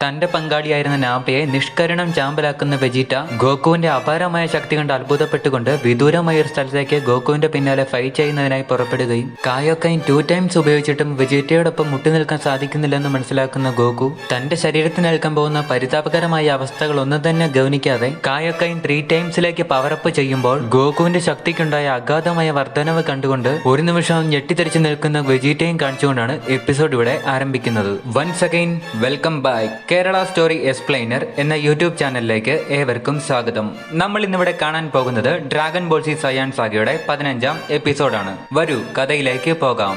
തന്റെ പങ്കാളിയായിരുന്ന നാപ്പയെ നിഷ്കരണം ചാമ്പലാക്കുന്ന വെജീറ്റ ഗോകുവിന്റെ അപാരമായ ശക്തി കണ്ട് അത്ഭുതപ്പെട്ടുകൊണ്ട് വിദൂരമായ ഒരു സ്ഥലത്തേക്ക് ഗോകുവിന്റെ പിന്നാലെ ഫൈറ്റ് ചെയ്യുന്നതിനായി പുറപ്പെടുകയും കായോക്കൈൻ 2 ടൈംസ് ഉപയോഗിച്ചിട്ടും വെജീറ്റയോടൊപ്പം മുട്ടിനിൽക്കാൻ സാധിക്കുന്നില്ലെന്ന് മനസ്സിലാക്കുന്ന ഗോകു തന്റെ ശരീരത്തിനേൽക്കാൻ പോകുന്ന പരിതാപകരമായ അവസ്ഥകൾ ഒന്നും തന്നെ ഗൗനിക്കാതെ കായോക്കൈൻ 3 ടൈംസിലേക്ക് പവറപ്പ് ചെയ്യുമ്പോൾ ഗോകുവിന്റെ ശക്തിക്കുണ്ടായ അഗാധമായ വർധനവ് കണ്ടുകൊണ്ട് ഒരു നിമിഷം ഞെട്ടിത്തെറിച്ച് നിൽക്കുന്ന വെജീറ്റയും കാണിച്ചുകൊണ്ടാണ് എപ്പിസോഡ് ഇവിടെ ആരംഭിക്കുന്നത്. Once again welcome back Kerala story explainer എന്ന യൂട്യൂബ് ചാനലിലേക്ക് ഏവർക്കും സ്വാഗതം. നമ്മൾ ഇന്നിവിടെ കാണാൻ പോകുന്നത് ഡ്രാഗൺ ബോൾ സി സയാൻ സാഗയുടെ 15ാം എപ്പിസോഡാണ്. വരൂ കഥയിലേക്ക് പോകാം.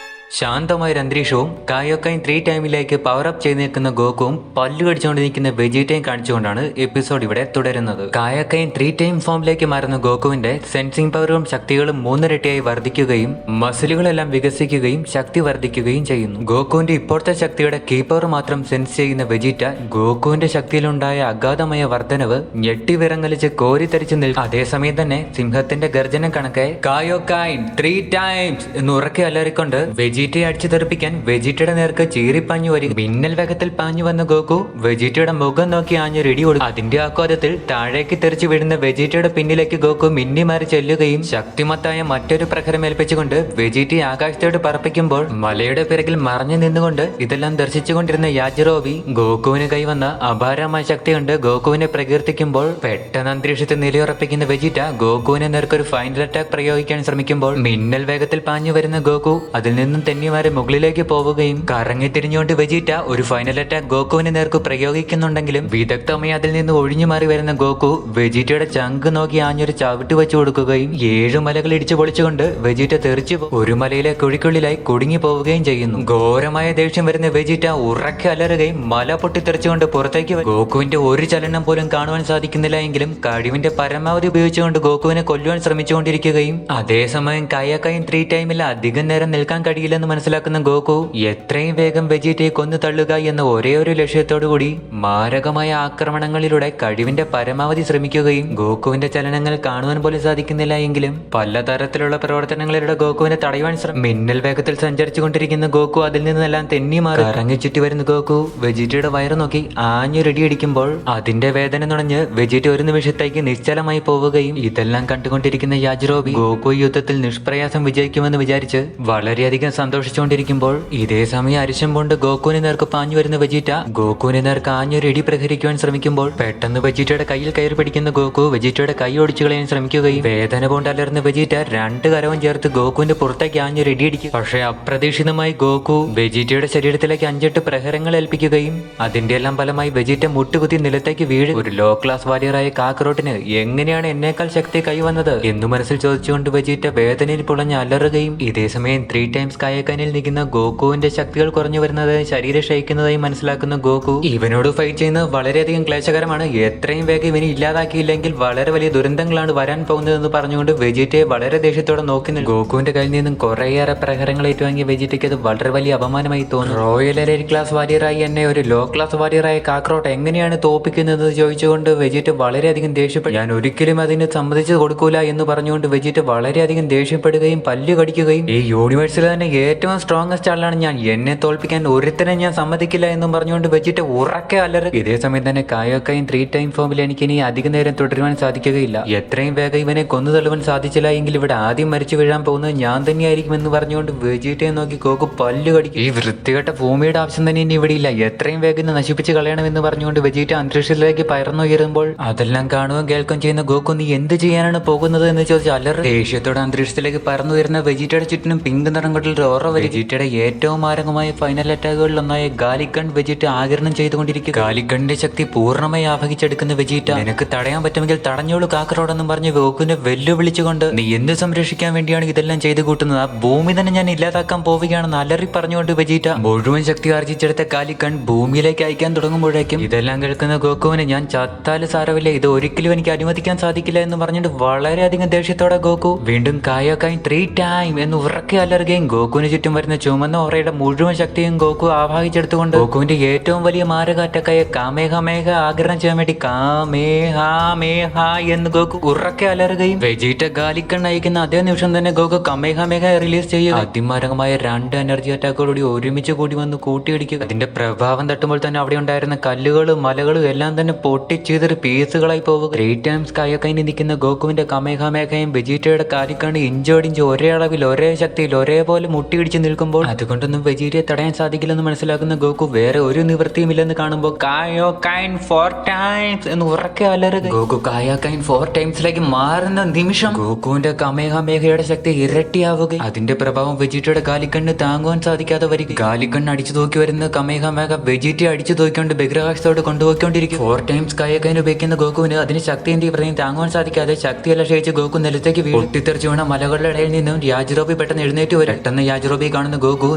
ശാന്തമായ അന്തരീക്ഷവും കായോക്കൈൻ 3 ടൈമിലേക്ക് പവർ അപ്പ് ചെയ്ത് നിൽക്കുന്ന ഗോകുവും പല്ലു കടിച്ചുകൊണ്ട് നിൽക്കുന്ന വെജീറ്റയും കാണിച്ചുകൊണ്ടാണ് എപ്പിസോഡ് ഇവിടെ തുടരുന്നത്. കായോക്കൈൻ 3 ടൈം ഫോമിലേക്ക് മാറുന്ന ഗോകുവിന്റെ സെൻസിംഗ് പവറും ശക്തികളും 3 ഇരട്ടിയായി വർദ്ധിക്കുകയും മസിലുകളെല്ലാം വികസിക്കുകയും ശക്തി വർദ്ധിക്കുകയും ചെയ്യുന്നു. ഗോകുവിന്റെ ഇപ്പോഴത്തെ ശക്തിയുടെ കീ പവർ മാത്രം സെൻസ് ചെയ്യുന്ന വെജീറ്റ ഗോകുവിന്റെ ശക്തിയിലുണ്ടായ അഗാധമായ വർധനവ് ഞെട്ടി വിറങ്ങലിച്ച് കോരിത്തരിച്ചു നിൽക്കും. അതേസമയം തന്നെ സിംഹത്തിന്റെ ഗർജനം കണക്കെ കായോക്കൈൻ 3 ടൈംസ് എന്ന് ഉറക്കെ അലറിക്കൊണ്ട് വെജീറ്റയെ അടിച്ചു തെറിപ്പിക്കാൻ വെജീറ്റയുടെ നേർക്ക് ചീറിപ്പാഞ്ഞു വരിക. മിന്നൽ വേഗത്തിൽ പാഞ്ഞു വന്ന ഗോകു വെജീറ്റയുടെ മുഖം നോക്കി ആഞ്ഞൊരു ഇടി കൊടുക്കും. അതിന്റെ ആഘാതത്തിൽ താഴേക്ക് തെറിച്ചു വീഴുന്ന വെജീറ്റയുടെ പിന്നിലേക്ക് ഗോകു മിന്നിമാറി ചെല്ലുകയും ശക്തിമത്തായ മറ്റൊരു പ്രഹരം ഏൽപ്പിച്ചുകൊണ്ട് വെജീറ്റയെ ആകാശത്തോട് പറപ്പിക്കുമ്പോൾ മലയുടെ പിറകിൽ മറഞ്ഞു നിന്നുകൊണ്ട് ഇതെല്ലാം ദർശിച്ചുകൊണ്ടിരുന്ന യാജിറോബി ഗോകുവിന് കൈവന്ന അപാരമായ ശക്തി കൊണ്ട് ഗോകുവിനെ പ്രകീർത്തിക്കുമ്പോൾ പെട്ടെന്ന് അന്തരീക്ഷത്തിൽ നിലയുറപ്പിക്കുന്ന വെജീറ്റ ഗോകുവിനെ നേർക്കൊരു ഫൈനൽ അറ്റാക്ക് പ്രയോഗിക്കാൻ ശ്രമിക്കുമ്പോൾ മിന്നൽ വേഗത്തിൽ പാഞ്ഞു വരുന്ന ഗോകു അതിൽ നിന്നും തെന്നിമാറി മുകളിലേക്ക് പോവുകയും കറങ്ങി തിരിഞ്ഞുകൊണ്ട് വെജീറ്റ ഒരു ഫൈനൽ അറ്റാക്ക് ഗോകുവിന് നേർക്ക് പ്രയോഗിക്കുന്നുണ്ടെങ്കിലും വിദഗ്ധമായി അതിൽ നിന്ന് ഒഴിഞ്ഞു മാറി വരുന്ന ഗോകു വെജീറ്റയുടെ ചങ്ക് നോക്കി ആഞ്ഞൊരു ചവിട്ട് വെച്ചു കൊടുക്കുകയും 7 മലകൾ ഇടിച്ചു പൊളിച്ചുകൊണ്ട് വെജീറ്റ തെറിച്ചു ഒരു മലയിലെ കുഴിക്കുള്ളിലായി കുടുങ്ങി പോവുകയും ചെയ്യുന്നു. ഘോരമായ ദേഷ്യം വരുന്ന വെജീറ്റ ഉറക്കെ അലറുകയും മല പൊട്ടിത്തെറിച്ചുകൊണ്ട് പുറത്തേക്ക് ഗോകുവിന്റെ ഒരു ചലനം പോലും കാണുവാൻ സാധിക്കുന്നില്ല എങ്കിലും കഴിവിന്റെ പരമാവധി ഉപയോഗിച്ചുകൊണ്ട് ഗോകുവിനെ കൊല്ലുവാൻ ശ്രമിച്ചുകൊണ്ടിരിക്കുകയും അതേസമയം കായോക്കൈൻ 3 ടൈമിൽ അധികം നേരം നിൽക്കാൻ കഴിയില്ലെന്ന് മനസ്സിലാക്കുന്ന ഗോകു എത്രയും വേഗം വെജീറ്റയെ കൊന്നു തള്ളുക എന്ന ഒരേ ഒരു ലക്ഷ്യത്തോടുകൂടി മാരകമായ ആക്രമണങ്ങളിലൂടെ കഴിവിന്റെ പരമാവധി ശ്രമിക്കുകയും ഗോകുവിന്റെ ചലനങ്ങൾ കാണുവാൻ പോലും സാധിക്കുന്നില്ല എങ്കിലും പലതരത്തിലുള്ള പ്രവർത്തനങ്ങളിലൂടെ ഗോകുവിനെ തടയുവാൻ മിന്നൽ വേഗത്തിൽ സഞ്ചരിച്ചു കൊണ്ടിരിക്കുന്ന ഗോകു അതിൽ നിന്നെല്ലാം തെന്നി മാറി ഇറങ്ങി ചുറ്റി വരുന്ന ഗോകു വെജീറ്റയുടെ വയറ് നോക്കി ആഞ്ഞൊരടിയടിക്കുമ്പോൾ അതിന്റെ വേദന നുണഞ്ഞ് വെജീറ്റ ഒരു നിമിഷത്തേക്ക് നിശ്ചലമായി പോവുകയും ഇതെല്ലാം കണ്ടുകൊണ്ടിരിക്കുന്ന യാജിറോബി ഗോകു യുദ്ധത്തിൽ നിഷ്പ്രയാസം വിജയിക്കുമെന്ന് വിചാരിച്ച് വളരെയധികം സന്തോഷിച്ചുകൊണ്ടിരിക്കുമ്പോൾ ഇതേ സമയം അരിശം കൊണ്ട് ഗോകുവിന് നേർക്ക് പാഞ്ഞു വരുന്ന വെജീറ്റ ഗോകുവിന് നേർക്ക് ആഞ്ഞൊരു ഇടി പ്രഹരിക്കുവാൻ ശ്രമിക്കുമ്പോൾ പെട്ടെന്ന് വെജീറ്റയുടെ കയ്യിൽ കയറി പിടിക്കുന്ന ഗോകു വെജീറ്റയുടെ കൈ ഒടിച്ചു കളയാൻ ശ്രമിക്കുകയും വേദന കൊണ്ട് അലർന്ന വെജീറ്റ 2 കരവും ചേർത്ത് ഗോകുവിന്റെ പുറത്തേക്ക് ആഞ്ഞൊരു ഇടി അടിക്കും. പക്ഷേ അപ്രതീക്ഷിതമായി ഗോകു വെജീറ്റയുടെ ശരീരത്തിലേക്ക് 5-8 പ്രഹരങ്ങൾ ഏൽപ്പിക്കുകയും അതിന്റെ എല്ലാം ഫലമായി വെജീറ്റ മുട്ടുകുത്തി നിലത്തേക്ക് വീഴും. ഒരു ലോ ക്ലാസ് വാരിയറായ കാക്കറോട്ടിന് എങ്ങനെയാണ് എന്നേക്കാൾ ശക്തി കൈവന്നത് എന്നു മനസ്സിൽ ചോദിച്ചുകൊണ്ട് വെജീറ്റ വേദനയിൽ പുളഞ്ഞ് അലറുകയും ഇതേ സമയം 3 ടൈംസ് കായോക്കൈനിൽ നിൽക്കുന്ന ഗോകുവിന്റെ ശക്തികൾ കുറഞ്ഞു വരുന്നതായി ശരീരം ക്ഷയിക്കുന്നതായി മനസ്സിലാക്കുന്ന ഗോകു ഇവനോട് ഫൈറ്റ് ചെയ്യുന്നത് വളരെയധികം ക്ലേശകരമാണ്. എത്രയും വേഗം ഇവനെ ഇല്ലാതാക്കിയില്ലെങ്കിൽ വളരെ വലിയ ദുരന്തങ്ങളാണ് വരാൻ പോകുന്നതെന്ന് പറഞ്ഞുകൊണ്ട് വെജീറ്റയെ വളരെ ദേഷ്യത്തോടെ നോക്കി ഗോകുവിന്റെ കയ്യിൽ നിന്നും കുറേയേറെ പ്രഹരങ്ങൾ ഏറ്റുവാങ്ങിയ വെജീറ്റയ്ക്ക് അത് വളരെ വലിയ അപമാനമായി തോന്നി. റോയൽ എലൈറ്റ് ക്ലാസ് വാരിയറായി എന്നെ ഒരു ലോ ക്ലാസ് വാരിയറായ കാക്രോട്ട് എങ്ങനെയാണ് തോപ്പിക്കുന്നത് ചോദിച്ചുകൊണ്ട് വെജീറ്റ വളരെയധികം ദേഷ്യപ്പെട്ടു. ഞാൻ ഒരിക്കലും അതിന് സമ്മതിച്ചു കൊടുക്കൂല എന്ന് പറഞ്ഞുകൊണ്ട് വെജീറ്റ വളരെയധികം ദേഷ്യപ്പെടുകയും പല്ലു കടിക്കുകയും ഈ യൂണിവേഴ്സിൽ തന്നെ ഏറ്റവും സ്ട്രോങ്ങസ്റ്റ് ആളാണ് ഞാൻ, എന്നെ തോൽപ്പിക്കാൻ ഒരുത്തനെ ഞാൻ സമ്മതിക്കില്ല എന്നും പറഞ്ഞുകൊണ്ട് വെച്ചിട്ട് ഉറക്കെ അലറി. ഇതേ സമയം തന്നെ കായോക്കൈൻ 3 ടൈം ഫോമിൽ എനിക്ക് ഇനി അധിക നേരം തുടരുവാൻ സാധിക്കുകയില്ല. എത്രയും വേഗം ഇവനെ കൊന്നു തള്ളുവാൻ സാധിച്ചില്ല എങ്കിൽ ഇവിടെ ആദ്യം മരിച്ചു വീഴാൻ പോകുന്നത് ഞാൻ തന്നെയായിരിക്കും എന്ന് പറഞ്ഞുകൊണ്ട് വെജീറ്റയെ നോക്കി ഗോകു പല്ലു കടിക്കും. ഈ വൃത്തികെട്ട ഭൂമിയുടെ ആവശ്യം തന്നെ ഇനി ഇവിടെ ഇല്ല, എത്രയും വേഗം നശിപ്പിച്ച് കളയണമെന്ന് പറഞ്ഞുകൊണ്ട് വെജീറ്റ അന്തരീക്ഷത്തിലേക്ക് പയർന്നുയരുമ്പോൾ അതെല്ലാം കാണുകയും കേൾക്കുകയും ചെയ്യുന്ന ഗോകു നീ എന്ത് ചെയ്യാനാണ് പോകുന്നത് എന്ന് ചോദിച്ച് അലറി. ദേഷ്യത്തോടെ അന്തരീക്ഷത്തിലേക്ക് പറന്നുയരുന്ന വെജീറ്റയുടെ ചുറ്റിനും പിങ്ക് നിറം കൊണ്ടുള്ള വെജീറ്റയുടെ ഏറ്റവും മാരകമായ ഫൈനൽ അറ്റാക്കുകളിലൊന്നായ ഗാലിഗൺ വെജീറ്റ ആകിരണം ചെയ്തുകൊണ്ടിരിക്കുക. ഗാലിഗണിന്റെ ശക്തി പൂർണ്ണമായി ആഭരിച്ചെടുക്കുന്ന വെജീറ്റ നിനക്ക് തടയാൻ പറ്റുമെങ്കിൽ തടഞ്ഞോളൂ കാക്കറോടെന്നും പറഞ്ഞ് ഗോകുവിനെ വെല്ലുവിളിച്ചുകൊണ്ട് നീ എന്ത് സംരക്ഷിക്കാൻ വേണ്ടിയാണ് ഇതെല്ലാം ചെയ്തു കൂട്ടുന്നത്, ആ ഭൂമി തന്നെ ഞാൻ ഇല്ലാതാക്കാൻ പോവുകയാണെന്ന് അലറി പറഞ്ഞുകൊണ്ട് വെജീറ്റ മുഴുവൻ ശക്തി ആർജിച്ചെടുത്ത ഗാലിഗൺ ഭൂമിയിലേക്ക് അയക്കാൻ തുടങ്ങുമ്പോഴേക്കും ഇതെല്ലാം കേൾക്കുന്ന ഗോകുവിന് ഞാൻ ചത്താല് സാരമില്ല, ഇത് ഒരിക്കലും എനിക്ക് അനുവദിക്കാൻ സാധിക്കില്ല എന്ന് പറഞ്ഞിട്ട് വളരെയധികം ദേഷ്യത്തോടെ ഗോകു വീണ്ടും കായോക്കൈൻ 3 ടൈം എന്ന് ഉറക്കെ അലറുകയും ഗോകുവിന് ചുറ്റും വരുന്ന ചുമന്ന ഓറയുടെ മുഴുവൻ ശക്തിയും ഗോകു ആവാഹിച്ചെടുത്തുകൊണ്ട് ഗോകുവിന്റെ ഏറ്റവും വലിയ മാരകാറ്റക്കായ കാമേഹമേഹ ആഗ്രഹം ചെയ്യാൻ വേണ്ടി കാമേഹ എന്ന് ഗോകു ഉറക്കെ അലറുകയും വെജീറ്റ ഗാലിക്കൺ അയക്കുന്ന അതേ നിമിഷം തന്നെ ഗോകു കമേഹമേഹ റിലീസ് ചെയ്യുക. അതിമാരകമായ 2 എനർജി അറ്റാക്കുകളോട് ഒരുമിച്ച് കൂടി വന്ന് കൂട്ടിയിടിക്കുക. അതിന്റെ പ്രഭാവം തട്ടുമ്പോൾ തന്നെ അവിടെ ഉണ്ടായിരുന്ന കല്ലുകളും മലകളും എല്ലാം തന്നെ പൊട്ടിച്ചീതറി പീസുകളായി പോവുക. 3 ടൈംസ് കായൊക്കൈനി നിൽക്കുന്ന ഗോകുവിന്റെ കമേഹമേഹയും വെജീറ്റയുടെ കാലിക്കണ് ഇഞ്ചോടിഞ്ച് ഒരേ അളവിൽ ഒരേ ശക്തിയിൽ ഒരേപോലെ മുട്ടിയിടിച്ച് നിൽക്കുമ്പോൾ അതുകൊണ്ടൊന്നും വെജീറ്റയെ തടയാൻ സാധിക്കില്ലെന്ന് മനസ്സിലാക്കുന്ന ഗോകു വേറെ ഒരു നിവൃത്തിയും ഇല്ലെന്ന് കാണുമ്പോൾ കായോകൈൻ 4 ടൈംസ് എന്ന് ഉറക്കെ അലറുക. ഗോകു കായോകൈൻ 4 ടൈംസിലേക്ക് മാറുന്ന നിമിഷം ഗോകുവിന്റെ കമേഹമേഹയുടെ ശക്തി ഇരട്ടിയാവുക. അതിന്റെ പ്രഭാവം വെജീറ്റയുടെ കാലിക്കണ്ണ് താങ്ങുവാൻ സാധിക്കാതെ വരിക. കാലിക്കണ്ണ് അടിച്ചു നോക്കി വരുന്ന കമേഹമേഹ വെജീറ്റയെ അടിച്ചു നോക്കിക്കൊണ്ട് ബഹിരാകാശത്തോട് കൊണ്ടുപോയിക്കൊണ്ടിരിക്കും. 4 ടൈംസ് കായോകൈൻ ഉപയോഗിക്കുന്ന ഗോകുവിന് അതിന് ശക്തി എന്ത് പറയും താങ്ങുവാൻ സാധിക്കാതെ ശക്തിയെല്ലാം ക്ഷയിച്ച് ഗോകു നിലത്തേക്ക് പൊട്ടിത്തെറിച്ചു വീണ മലകളുടെ ഇടയിൽ നിന്നും യാജിറോബി പെട്ടെന്ന് എഴുന്നേറ്റ് വരും. പെട്ടെന്ന് യാജിറോബി കാണുന്ന ഗോകു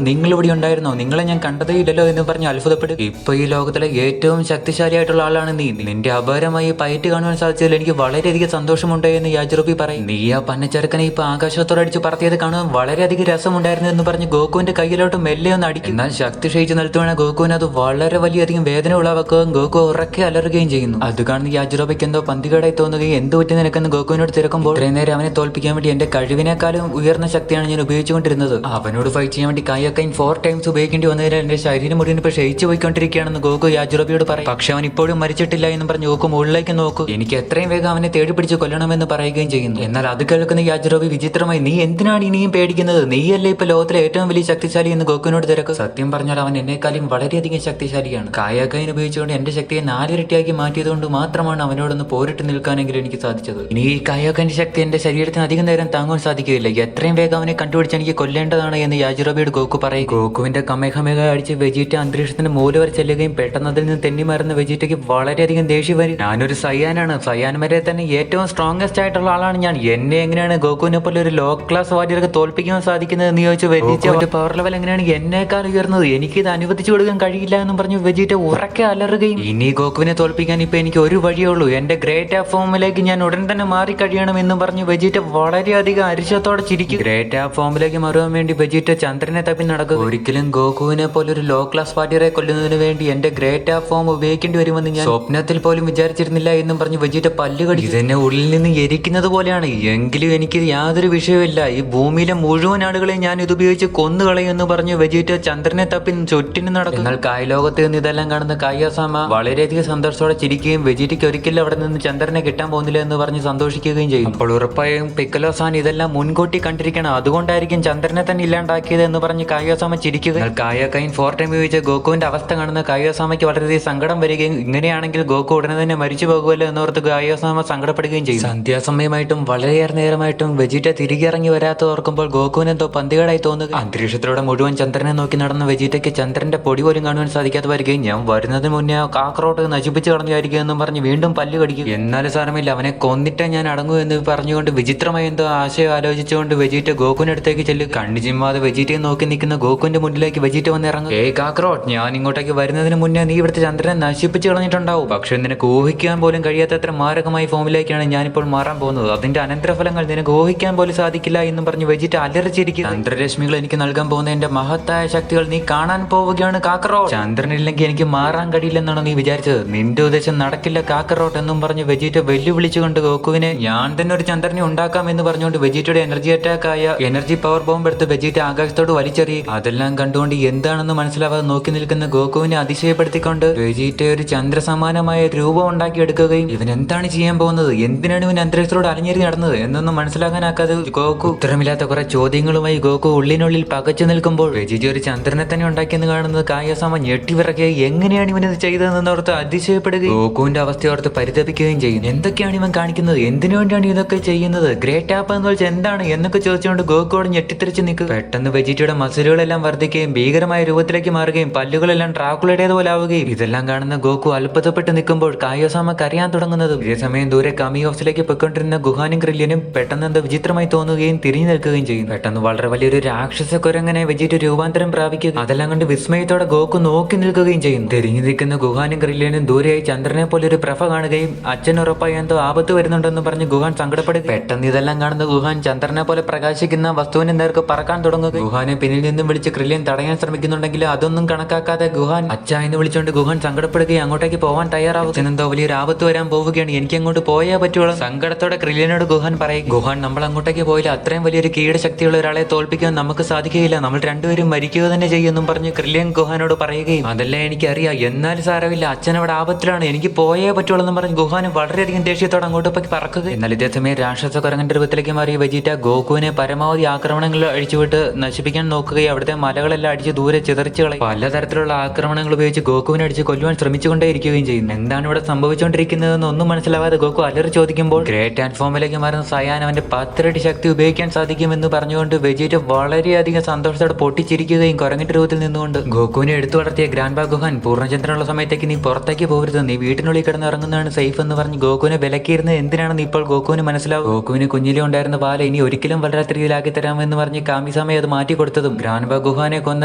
നിങ്ങൾ ഇവിടെ ഉണ്ടായിരുന്നോ, നിങ്ങളെ ഞാൻ കണ്ടതേ ഇല്ലല്ലോ എന്ന് പറഞ്ഞ് അത്ഭുതപ്പെടും. ഇപ്പൊ ഈ ലോകത്തിലെ ഏറ്റവും ശക്തിശാലിയായിട്ടുള്ള ആളാണ് നീ, നിന്റെ അപാരമായി പയറ്റ് കാണുവാൻ സാധിച്ചതിൽ എനിക്ക് വളരെയധികം സന്തോഷമുണ്ട് എന്ന് യാജിറോബി പറയും. നീ ആ പന്നച്ചെറുക്കനെ ഇപ്പൊ ആകാശത്തോടെ അടിച്ച് പറത്തിയത് കാണുവാൻ വളരെയധികം രസമുണ്ടായിരുന്നു എന്ന് പറഞ്ഞ് ഗോകുവിന്റെ കയ്യിലോട്ട് മെല്ലെ ഒന്ന് അടിക്കും. എന്നാൽ ശക്തി ക്ഷയിച്ച് നിൽത്തുവാണ് ഗോകുവിന് അത് വളരെ വലിയധികം വേദന ഉളവാക്കുകയും ഗോകു ഉറക്കെ അലറുകയും ചെയ്യുന്നു. അത് കാണുന്ന യാജിറോബിക്ക് എന്തോ പന്തികേടായി തോന്നുകയും എന്ത് പറ്റി നിനക്കെന്ന് ഗോകുവിനോട് തിരക്കുമ്പോൾ ഇത്രയും നേരം അവനെ തോൽപ്പിക്കാൻ വേണ്ടി എന്റെ കഴിവിനേക്കാളും ഉയർന്ന ശക്തിയാണ് ഞാൻ ഉപയോഗിച്ചുകൊണ്ടിരുന്നത്. അവനോട് ഫൈറ്റ് ചെയ്യാൻ വേണ്ടി കായോകൈൻ 4 ടൈംസ് ഉപയോഗിക്കേണ്ടി വന്നതിനാൽ എന്റെ ശരീരം മുഴുവൻ ഇപ്പൊ ക്ഷയിച്ചു പോയിക്കൊണ്ടിരിക്കുകയാണെന്ന് ഗോകു യാജിറോബിയോട് പറയും. പക്ഷെ അവൻ ഇപ്പോഴും മരിച്ചിട്ടില്ല എന്ന് പറഞ്ഞ് ഗോകു മുകളിലേക്ക് നോക്കും. എനിക്ക് എത്രയും വേഗം അവനെ തേടി പിടിച്ച് കൊല്ലണമെന്ന് പറയുകയും ചെയ്യുന്നു. എന്നാൽ അത് കേൾക്കുന്ന യാജിറോബി വിചിത്രമായി നീ എന്തിനാണ് ഇനിയും പേടിക്കുന്നത്, നീയല്ലേ ഇപ്പൊ ലോകത്തിലെ ഏറ്റവും വലിയ ശക്തിശാലി എന്ന് ഗോകുവിനോട് തിരക്കും. സത്യം പറഞ്ഞാൽ അവൻ എന്നെക്കാളും വളരെയധികം ശക്തിശാലിയാണ്. കായോകൈൻ ഉപയോഗിച്ചുകൊണ്ട് എന്റെ ശക്തിയെ 4 ഇരട്ടിയാക്കി മാറ്റിയതുകൊണ്ട് മാത്രമാണ് അവനോടൊന്ന് പോരിട്ട് നിൽക്കാനെങ്കിലും എനിക്ക് സാധിച്ചത്. ഇനി ഈ കായോകൈന്റെ ശക്തി എന്റെ ശരീരത്തിന് അധികം നേരം താങ്ങാൻ സാധിക്കുകയില്ല, എത്രയും വേഗം അവനെ കണ്ടുപിടിച്ച് എനിക്ക് കൊല്ലേണ്ടതാണ് എന്ന് യാജിറോബിയോട് ഗോകു പറയും. ഗോകുവിന്റെ കമേഹമേഹ അടിച്ച് വെജീറ്റ അന്തരീക്ഷത്തിന്റെ മൂല വരെ ചെല്ലുകയും പെട്ടെന്ന് അതിൽ നിന്ന് തെന്നി മാറുന്ന വെജീറ്റയ്ക്ക് വളരെയധികം ദേഷ്യം വരും. ഞാനൊരു സയാനാണ്, സയാൻ വരെ തന്നെ ഏറ്റവും സ്ട്രോങ്സ്റ്റ് ആയിട്ടുള്ള ആളാണ് ഞാൻ, എന്നെ എങ്ങനെയാണ് ഗോകുവിനെ പോലെ ഒരു ലോ ക്ലാസ് വാരിയർക്ക് തോൽപ്പിക്കാൻ സാധിക്കുന്നത് എന്ന് ചോദിച്ചു. വെജീറ്റ പവർ ലെവൽ എങ്ങനെയാണ് എന്നേക്കാൾ ഉയർന്നത്, എനിക്ക് ഇത് അനുവദിച്ചു കൊടുക്കാൻ കഴിയില്ല എന്നും പറഞ്ഞു വെജീറ്റ ഉറക്കെ അലറുകയും ഇനി ഗോകുവിനെ തോൽപ്പിക്കാൻ ഇപ്പൊ എനിക്ക് ഒരു വഴിയേ ഉള്ളൂ, എന്റെ ഗ്രേറ്റ് ആപ്പ് ഫോമിലേക്ക് ഞാൻ ഉടൻ തന്നെ മാറി കഴിയണം എന്നും പറഞ്ഞു വെജീറ്റ വളരെയധികം അരിശത്തോടെ ചിരിക്കും. ഗ്രേറ്റ് ആപ്പ് ഫോമിലേക്ക് മാറുവാൻ വേണ്ടി വെജീറ്റ ചന്ദ്രനെ തപ്പി നടക്കുക. ഒരിക്കലും ഗോകുവിനെ പോലെ ഒരു ലോ ക്ലാസ് വാരിയറെ കൊല്ലുന്നതിന് വേണ്ടി എന്റെ ഗ്രേറ്റ് ആപ്പ് ഫോം ഉപയോഗിക്കേണ്ടി വരുമെന്ന് ഞാൻ സ്വപ്നത്തിൽ പോലും വിചാരിച്ചിരുന്നില്ല എന്നും പറഞ്ഞു വെജീറ്റ പല്ലുകടി. ഇതെന്നെ ഉള്ളിൽ നിന്ന് എരിക്കുന്നത് പോലെയാണ്, എങ്കിലും എനിക്ക് യാതൊരു വിഷയമില്ല, ഈ ഭൂമിയിലെ മുഴുവൻ ആളുകളെയും ഞാൻ ഇതുപയോഗിച്ച് കൊന്നുകളയും എന്ന് പറഞ്ഞു വെജീറ്റ ചന്ദ്രനെ തപ്പി ചുറ്റിന് നടക്കും. എന്നാൽ കായലോകത്ത് നിന്ന് ഇതെല്ലാം കാണുന്ന കായോസാമ വളരെയധികം സന്തോഷത്തോടെ ചിരിക്കുകയും വെജീറ്റയ്ക്ക് ഒരിക്കലും അവിടെ നിന്ന് ചന്ദ്രനെ കിട്ടാൻ പോകുന്നില്ല എന്ന് പറഞ്ഞ് സന്തോഷിക്കുകയും ചെയ്യും. അപ്പോൾ ഉറപ്പായും പിക്കലോസാൻ ഇതെല്ലാം മുൻകൂട്ടി കണ്ടിരിക്കണം, അതുകൊണ്ടായിരിക്കും ചന്ദ്രനെ തന്നെ ഇല്ലാണ്ടാക്കിയത് എന്ന് പറഞ്ഞ് കായോസാമ ചിരിക്കുക. എന്നാൽ കായോകൈൻ 4 ടൈം ഉപയോഗിച്ച ഗോകുവിന്റെ അവസ്ഥ കാണുന്ന കായോസാമയ്ക്ക് വളരെയധികം സങ്കടം വരികയും ഇങ്ങനെയാണെങ്കിൽ ഗോകു ഉടനെ തന്നെ മരിച്ചു പോകുമല്ലോ എന്നോർത്ത് കായോസാമ സങ്കടപ്പെടുകയും ചെയ്യും. സന്ധ്യാസമയമായിട്ടും വളരെയേറെ നേരമായിട്ടും വെജീറ്റ തിരികെ ഇറങ്ങി വരാത്ത ഓർക്കുമ്പോൾ ഗോകുവിന് എന്തോ പന്തികേടായി തോന്നുക. അന്തരീക്ഷത്തിലൂടെ മുഴുവൻ ചന്ദ്രനെ നോക്കി നടന്ന വെജീറ്റയ്ക്ക് ചന്ദ്രന്റെ പൊടി പോലും കാണുവാൻ സാധിക്കാതെ വരികയും ഞാൻ വരുന്നതിന് മുന്നേ കാക്രോട്ട് നശിപ്പിച്ച് കളഞ്ഞായിരിക്കും എന്നും പറഞ്ഞ് വീണ്ടും പല്ല് കടിക്കും. എന്നാലും സാരമില്ല, അവനെ കൊന്നിട്ടേ ഞാൻ അടങ്ങൂ എന്ന് പറഞ്ഞുകൊണ്ട് വിചിത്രമായി എന്തോ ആശയം ആലോചിച്ചുകൊണ്ട് വെജീറ്റ ഗോകുവിന്റെ അടുത്തേക്ക് ചെല്ലും. കണ്ണു ചിമ്മാതെ വെജീറ്റയെ നോക്കി നിൽക്കുന്ന ഗോകുവിന്റെ മുന്നിലേക്ക് വെജീറ്റ വന്ന് ഇറങ്ങും. കാക്രോട്ട്, ഞാൻ ഇങ്ങോട്ടേക്ക് വരുന്നതിന് മുന്നേ നീ ഇവിടുത്തെ ചന്ദ്രനെ നശിപ്പിച്ച് കളഞ്ഞിട്ടുണ്ടാവും, പക്ഷെ നിനക്ക് ഊഹിക്കാൻ പോലും കഴിയാത്തത്ര മാരകമായ ഫോമിലേക്കാണ് ഞാനിപ്പോൾ മാറാൻ പോകുന്നത്, അതിന്റെ അനന്തരഫലങ്ങൾ നിനക്ക് ഊഹിക്കാൻ പോലും സാധിക്കില്ല എന്നും പറഞ്ഞ് വെജീറ്റ അലറിച്ചിരിക്കും. ചന്ദ്രരശ്മികൾ എനിക്ക് നൽകാൻ പോകുന്ന എന്റെ മഹത്തായ ശക്തികൾ നീ കാണാൻ പോവുകയാണ് കാക്രോട്ട്, ചന്ദ്രനില്ലെങ്കിൽ എനിക്ക് മാറാൻ കഴിയില്ലെന്നാണ് നീ വിചാരിച്ചത്, നിന്റെ ഉദ്ദേശം നടക്കില്ല കാക്രോട്ട് എന്നും പറഞ്ഞ് വെജീറ്റ വെല്ലുവിളിച്ചുകൊണ്ട് ഗോകുവിനെ ഞാൻ തന്നെ ഒരു ചന്ദ്രനെ ഉണ്ടാക്കാം എന്ന് പറഞ്ഞുകൊണ്ട് വെജീറ്റയുടെ എനർജി അറ്റാക്ക് ആയ എനർജി പവർ ബോംബ് എടുത്ത് വെജീറ്റ ആകാശത്തോട് വലിച്ചെറിയും. അതെല്ലാം കണ്ടുകൊണ്ട് എന്താണെന്ന് മനസ്സിലാവാതെ നോക്കി നിൽക്കുന്ന ഗോകുവിനെ അതിശയപ്പെടുത്തിക്കൊണ്ട് വെജീറ്റ ഒരു ചന്ദ്രസമാനമായ രൂപം ഉണ്ടാക്കിയെടുക്കുകയും ഇവൻ എന്താണ് ചെയ്യാൻ പോകുന്നത്, എന്തിനാണ് ഇവൻ അന്തരീക്ഷത്തോട് അലഞ്ഞേറി നടന്നത് എന്നൊന്നും മനസ്സിലാക്കാനാക്കാതെ ഗോകു ഉത്തരമില്ലാത്ത കുറെ ചോദ്യങ്ങളുമായി ഗോകു ഉള്ളിനുള്ളിൽ പകച്ചു നിൽക്കുമ്പോൾ വെജീറ്റ ഒരു ചന്ദ്രനെ തന്നെ ഉണ്ടാക്കിയെന്ന് കാണുന്നത് കായോസാമ ഞെട്ടിവിറക്കുകയും എങ്ങനെയാണ് ഇവനത് ചെയ്തതെന്ന് ഓർത്ത് അതിശയപ്പെടുകയും ഗോകുവിന്റെ അവസ്ഥയോർത്ത് പരിതപിക്കുകയും ചെയ്യും. എന്തൊക്കെയാണ് ഇവൻ കാണിക്കുന്നത്, എന്തിനു വേണ്ടിയാണ് ഇതൊക്കെ ചെയ്യുന്നത്, ഗ്രേറ്റ് ആപ്പ് എന്ന് വെച്ചാൽ എന്താണ് എന്നൊക്കെ ചോദിച്ചുകൊണ്ട് ഗോകുവോട് ഞെട്ടിത്തെറിച്ച് നിൽക്കുക. പെട്ടെന്ന് വെജീറ്റയുടെ മസിലുകളെല്ലാം വർദ്ധിക്കുകയും ഭീകരമായ രൂപത്തിലേക്ക് മാറുകയും പല്ലുകളെല്ലാം ഡ്രാക്കുളയുടേതുപോലെ ആവുകയും ഇതെല്ലാം കാണുന്ന ഗോകു അത്ഭുതപ്പെട്ട് നിൽക്കുമ്പോൾ കായോസാമ കരയാൻ തുടങ്ങുന്നതും ഇതേ സമയം ദൂരെ കമി ഹൗസിലേക്ക് പൊയ്ക്കൊണ്ടിരുന്ന ഗുഹാനും ക്രില്യനും പെട്ടെന്ന് എന്തോ വിചിത്രമായി തോന്നുകയും തിരിഞ്ഞു നിൽക്കുകയും ചെയ്യും. പെട്ടെന്ന് വളരെ വലിയൊരു രാക്ഷസ കുരങ്ങനെ വെജീറ്റ രൂപാന്തരം പ്രാപിക്കുക. അതെല്ലാം കണ്ട് വിസ്മയത്തോടെ ഗോകു നോക്കി നിൽക്കുകയും ചെയ്യും. തിരിഞ്ഞു നിൽക്കുന്ന ഗുഹാനും ക്രില്യനും ദൂരെയായി ചന്ദ്രനെ പോലെ ഒരു പ്രഭ കാണുകയും അച്ഛൻ ഉറപ്പായി എന്തോ ആപത്ത് വരുന്നുണ്ടെന്ന് പറഞ്ഞ് ഗുഹാൻ സങ്കടപ്പെടുക. പെട്ടെന്ന് ഇതെല്ലാം കാണുന്ന ഗുഹാൻ ചന്ദ്രനെ പോലെ പ്രകാശിക്കുന്ന വസ്തുവിന് നേർക്ക് പറക്കാൻ തുടങ്ങും. തുടങ്ങുക. ഗുഹാനെ പിന്നിൽ നിന്നും വിളിച്ച് ക്രില്യൻ തടയാൻ ശ്രമിക്കുന്നുണ്ടെങ്കിൽ അതൊന്നും കണക്കാക്കാതെ ഗുഹാൻ അച്ഛ എന്ന് വിളിച്ചുകൊണ്ട് ഗുഹാൻ സങ്കടപ്പെടുകയും അങ്ങോട്ടേക്ക് പോവാൻ തയ്യാറാവും. എന്തോ വലിയൊരു ആപത്ത് വരാൻ പോവുകയാണ്, എനിക്ക് അങ്ങോട്ട് പോയാൽ പറ്റുള്ളൂ. സങ്കടത്തോടെ ക്രില്യനോട് ഗുഹാൻ പറയും, ഗുഹാൻ നമ്മൾ അങ്ങോട്ടേക്ക് പോയില്ല, അത്രയും വലിയൊരു കീഴ ശക്തിയുള്ള ഒരാളെ തോൽപ്പിക്കാൻ നമുക്ക് സാധിക്കുകയില്ല, നമ്മൾ രണ്ടുപേരും മരിക്കുക തന്നെ ചെയ്യുമെന്നും പറഞ്ഞ് ക്രില്യൻ ഗുഹാനോട് പറയുകയും അതല്ല എനിക്കറിയാം, എന്നാൽ സാരമില്ല, അച്ഛൻ അവിടെ ആപത്തിലാണ്, എനിക്ക് പോയേ പറ്റുള്ളൂ എന്ന് പറഞ്ഞ് ഗുഹാൻ വളരെയധികം ദേഷ്യത്തോടെ അങ്ങോട്ട് പോയി പറക്കുക. എന്നാൽ ഇതേസമയം രാക്ഷസ കുരങ്ങന്റെ രൂപത്തിലേക്ക് മാറിയ വെജീറ്റ ഗോകുവിനെ പരമാവധി ആക്രമണങ്ങൾ അഴിച്ചുവിട്ട് നശിപ്പിക്കാൻ നോക്കുകയും അവിടുത്തെ മലകളെല്ലാം അടിച്ച് ദൂരെ ചിതറിച്ചു കളയും. പലതരത്തിലുള്ള ആക്രമണങ്ങൾ ഉപയോഗിച്ച് ഗോകുവിനെ അടിച്ച് കൊല്ലുവാൻ ശ്രമിച്ചുകൊണ്ടേയിരിക്കുകയും ചെയ്യും. എന്താണ് ഇവിടെ സംഭവിച്ചുകൊണ്ടിരിക്കുന്നതെന്ന് ഒന്നും മനസ്സിലാവാതെ ഗോകു അലറി ചോദിക്കുമ്പോൾ ഗ്രേറ്റ് ആൻഡ് ഫോമിലേക്ക് മാറുന്ന സയാൻ അവന്റെ 10 ഇരട്ടി ശക്തി ഉപയോഗിക്കാൻ സാധിക്കുമെന്ന് പറഞ്ഞുകൊണ്ട് വെജീറ്റ വളരെയധികം സന്തോഷത്തോടെ പൊട്ടിച്ചിരിക്കുകയും കുരങ്ങിന്റെ രൂപത്തിൽ നിന്നുകൊണ്ട് ഗോകുവിനെ എടുത്തു വളർത്തിയ ഗ്രാൻഡ് ബാ ഗുഹാൻ പൂർണ്ണചന്ദ്രനുള്ള സമയത്തേക്ക് നീ പുറത്തേക്ക് പോകരുത്, നീ വീട്ടിനുള്ളിൽ കിടന്ന് ഇറങ്ങുന്നതാണ് സേഫ് എന്ന് പറഞ്ഞ് ഗോകുവിനെ വിലക്കിയിരുന്നത് എന്തിനാണെന്ന് ഇപ്പോൾ ഗോകുവിന് മനസ്സിലാവും. ഗോകുവിന് കുഞ്ഞിലെ ഉണ്ടായിരുന്ന പാല ഇനി ഒരിക്കലും വളരാത്ത രീതിയിലാക്കി തരാമെന്ന് പറഞ്ഞ് കാമിസാമയെ അത് മാറ്റി കൊടുത്തതും ഗ്രാൻഡ് ബാ ഗുഹാനെ കൊന്ന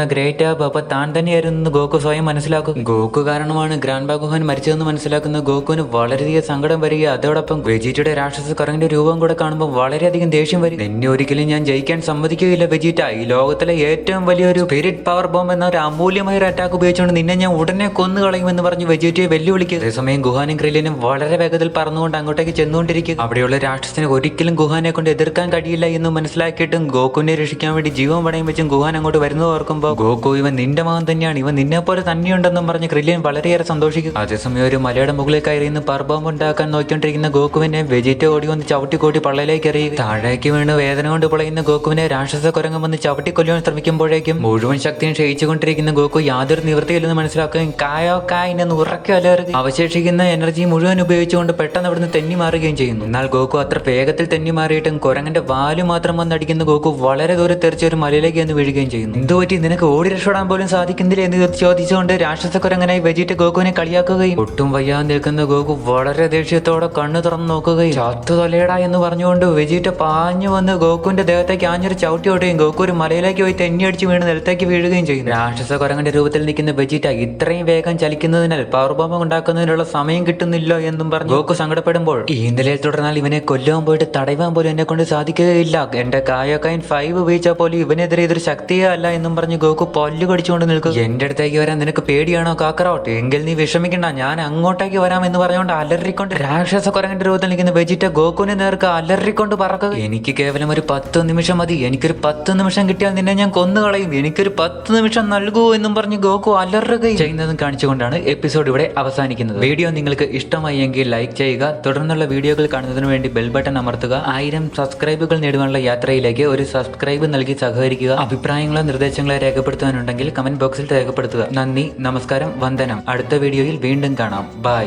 ഗ്രേറ്റ് ആബ് അപ്പൊ താൻ തന്നെയായിരുന്നു ഗോകു സ്വയം മനസ്സിലാക്കും. ഗോകു കാരണമാണ് ഗ്രാൻഡ് ബാ ഗുഹാൻ മരിച്ചതെന്ന് മനസ്സിലാക്കുന്ന ഗോകുവിന് വളരെയധികം സങ്കടം വരിക. അതോടൊപ്പം വെജീറ്റയുടെ രാക്ഷസ കുരങ്ങിന്റെ രൂപം കൂടെ കാണുമ്പോൾ വളരെയധികം ദേഷ്യം വരും. എന്നെ ഒരിക്കലും ഞാൻ ജയിക്കാൻ സമ്മതിക്കുകയില്ല വെജീറ്റ, ഈ ലോകത്തിലെ ഏറ്റവും വലിയൊരു സ്പിരിറ്റ് പവർ ബോംബ് എന്ന ഒരു അമൂല്യമായ ഒരു അറ്റാക്ക് ഉപയോഗിച്ചുകൊണ്ട് നിന്നെ ഞാൻ ഉടനെ കൊന്നു കളയുമെന്ന് പറഞ്ഞ് വെജീറ്റയെ വെല്ലുവിളിക്കുക. അതേസമയം ഗുഹാനും ക്രില്യനും വളരെ വേഗത്തിൽ പറന്നുകൊണ്ട് അങ്ങോട്ടേക്ക് ചെന്നുകൊണ്ടിരിക്കുക. അവിടെയുള്ള രാക്ഷസന് ഒരിക്കലും ഗുഹാനെ കൊണ്ട് എതിർക്കാൻ കഴിയില്ല എന്ന് മനസ്സിലാക്കിയിട്ടും ഗോകുവിനെ രക്ഷിക്കാൻ വേണ്ടി ജീവൻ പണയം വെച്ചും ഗുഹാൻ അങ്ങോട്ട് വരുന്നത് ഓർക്കുമ്പോൾ ഗോകു ഇവൻ നിന്റെ മകൻ തന്നെയാണ്, ഇവൻ നിന്നെ പോലെ തന്നെയുണ്ടെന്നും പറഞ്ഞ് ക്രില്യൻ വളരെയേറെ സന്തോഷിക്കും. അതേസമയം ഒരു മലയുടെ മുകളിൽ കയറി നിന്ന് പർബോംബ് ഉണ്ടാക്കാൻ നോക്കിക്കൊണ്ടിരിക്കുന്ന ഗോകുവിനെ വെജീറ്റ ഓടി വന്ന് ചവിട്ടിക്കൂട്ടി പള്ളയിലേക്ക് എറിയുക. താഴേക്ക് വീണ് വേദന കൊണ്ട് പൊളയുന്ന ഗോകുവിനെ രാക്ഷസ കുരങ്ങം വന്ന് ചവിട്ടിക്കൊല്ലുവാൻ ശ്രമിക്കുമ്പോഴേക്കും മുഴുവൻ ശക്തിയും ക്ഷയിച്ചുകൊണ്ടിരിക്കുന്ന ഗോകു യാതൊരു നിവൃത്തിയില്ലെന്ന് മനസ്സിലാക്കുകയും കായോ കായിനെന്ന് ഉറക്കെ അലറുകയും അവശേഷിക്കുന്ന എനർജി മുഴുവൻ ഉപയോഗിച്ചുകൊണ്ട് പെട്ടെന്ന് അവിടുന്ന് തെന്നി മാറുകയും ചെയ്യുന്നു. എന്നാൽ ഗോകു അത്ര വേഗത്തിൽ തെന്നി മാറിയിട്ടും കുരങ്ങന്റെ വാല് മാത്രം വന്നടിക്കുന്ന ഗോകു വളരെ ദൂരെ തെറിച്ച് ഒരു മലയിലേക്ക് എന്ന് വീഴുകയും ചെയ്യുന്നു. എന്തുപറ്റി, നിനക്ക് ഓടി രക്ഷപ്പെടാൻ പോലും സാധിക്കുന്നില്ല എന്ന് ചോദിച്ചുകൊണ്ട് രാക്ഷസ കുരങ്ങനായി വെജീറ്റ ഗോകുവിനെ കളിയാക്കുകയും ഒട്ടും വയ്യാതെ നിൽക്കുന്ന ഗോകു വളരെ ദേഷ്യത്തോടെ കണ്ണു തുറന്നു നോക്കുകയും ചത്തു തൊലയടാ എന്ന് പറഞ്ഞുകൊണ്ട് വെജീറ്റ പാഞ്ഞു വന്ന് ഗോകുവിന്റെ ദേഹത്തേക്ക് ആഞ്ഞൊരു ചവിട്ടി ഓടുകയും ഗോകു ഒരു മലയിലേക്ക് പോയി തെന്നിയടിച്ച് വീണ് നിലത്തേക്ക് വീഴുകയും ചെയ്യുന്നു. രാക്ഷസ കുരങ്ങന്റെ രൂപത്തിൽ നിൽക്കുന്ന വെജീറ്റ ഇത്രയും വേഗം ചലിക്കുന്നതിനാൽ പവർ ബോംബ് ഉണ്ടാക്കുന്നതിനുള്ള സമയം കിട്ടുന്നില്ല എന്നും പറഞ്ഞ് ഗോകു സങ്കടപ്പെടുമ്പോൾ ഈ നിലയിൽ തുടർന്നാൽ ഇവനെ കൊല്ലുവാൻ പോയിട്ട് തടയുവാൻ പോലും എന്നെ കൊണ്ട് സാധിക്കുകയില്ല, എന്റെ കായോക്കൈൻ 5 ഉപയോഗിച്ചാൽ പോലും ഇവനെതിരെ ഇതൊരു ശക്തിയേ അല്ല എന്നും പറഞ്ഞ് ഗോകു പല്ലു കടിച്ചുകൊണ്ട് നിൽക്കും. എന്റെ അടുത്തേക്ക് വരാൻ നിനക്ക് പേടിയാണോ കാക്കറോട്ട്, എങ്കിൽ നീ വിഷമിക്കണ്ട, ഞാൻ അങ്ങോട്ടേക്ക് വരാം എന്ന് പറഞ്ഞുകൊണ്ട് അലറിക്കൊണ്ട് രാക്ഷസ കുരങ്ങന്റെ രൂപത്തിൽ നിൽക്കുന്ന വെജീറ്റ ഗോകുവിനെ നേർക്ക് അലറിക്കൊണ്ട് പറക്കുക. എനിക്ക് കേവലം ഒരു 10 നിമിഷം മതി, എനിക്കൊരു 10 നിമിഷം കിട്ടിയാൽ നിന്നെ ഞാൻ കൊന്നുകളയും, എനിക്കൊരു 10 നിമിഷം നൽകൂ എന്നും പറഞ്ഞ് ഗോകു അലറുകയും ചെയ്യുന്നതും കാണിച്ചുകൊണ്ടാണ് എപ്പിസോഡ് ഇവിടെ അവസാനിക്കുന്നത്. വീഡിയോ നിങ്ങൾക്ക് ഇഷ്ടമായി എങ്കിൽ ലൈക്ക് ചെയ്യുക, തുടർന്നുള്ള വീഡിയോകൾ കാണുന്നതിന് വേണ്ടി ബെൽ ബട്ടൺ അമർത്തുക. 1000 സബ്സ്ക്രൈബുകൾ നേടുവാനുള്ള യാത്രയിലേക്ക് ഒരു സബ്സ്ക്രൈബ് നൽകി സഹകരിക്കുക. അഭിപ്രായങ്ങളോ നിർദ്ദേശങ്ങളോ രേഖപ്പെടുത്താനുണ്ടെങ്കിൽ കമന്റ് ബോക്സിൽ രേഖപ്പെടുത്തുക. നന്ദി, നമസ്കാരം, വന്ദനം. അടുത്ത വീഡിയോയിൽ വീണ്ടും കാണാം. ബൈ.